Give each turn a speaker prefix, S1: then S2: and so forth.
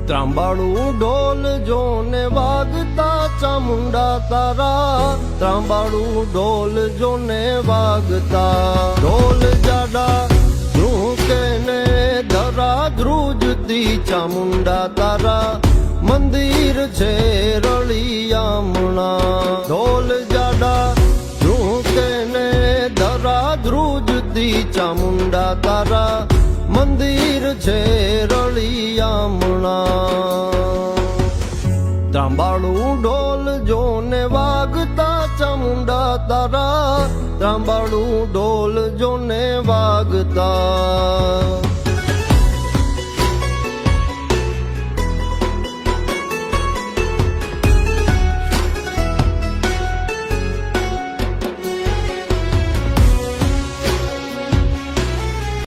S1: ત્રાંબાળું ઢોલ જોને વાગતા ચામુંડા તારા, ત્રાંબાળું ઢોલ જોને વાગતા. ઢોલ જાડા ઝૂકે ને ધરા ધ્રુજતી ચામુંડા તારા, મંદિર છે રળિયામણા. ઢોલ જાડા ઝૂકે ને ધરા ધ્રુજતી ચામુંડા તારા, મંદિર છે રળિયામણા. ત્રાંબાળું ઢોલ જોને વાગતા ચામુંડા તારા, ત્રાંબાળું ઢોલ જોને વાગતા.